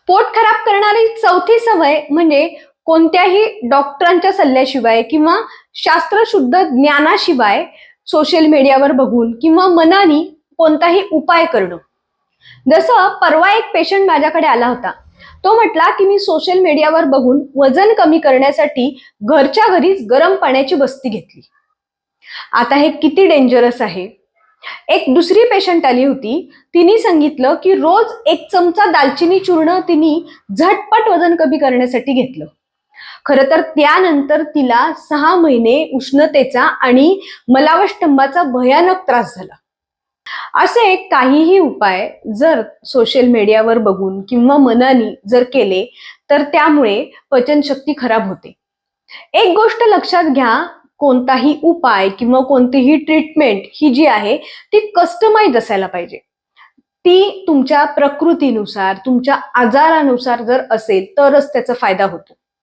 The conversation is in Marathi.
पोट खराब करणारी चौथी सवय म्हणजे कोणत्याही डॉक्टरांच्या सल्ल्याशिवाय किंवा शास्त्रशुद्ध ज्ञानाशिवाय सोशल मीडियावर बघून किंवा मनाने कोणताही उपाय करणं. जसं परवा एक पेशंट माझ्याकडे आला होता. तो म्हटला की मी सोशल मीडियावर बघून वजन कमी करण्यासाठी घरच्या घरीच गरम पाण्याची बस्ती घेतली. आता हे किती डेंजरस आहे. एक दुसरी पेशंट आली होती. तिने सांगितलं की रोज एक चमचा दालचिनी चूर्ण तिने झटपट वजन कमी करण्यासाठी घेतलं. खरं तर त्यानंतर तिला 6 महिने उष्णतेचा आणि मलावष्टंभाचा भयानक त्रास झाला. असे काहीही उपाय जर सोशल मीडियावर बघून किंवा मनाने जर केले तर त्यामुळे पचनशक्ती खराब होते. एक गोष्ट लक्षात घ्या, कोणताही उपाय किंवा कोणतीही ट्रीटमेंट ही जी आहे ती कस्टमाइज असायला पाहिजे. ती तुमच्या प्रकृतीनुसार तुमच्या आजारानुसार जर असेल तरच त्याचा फायदा होतो.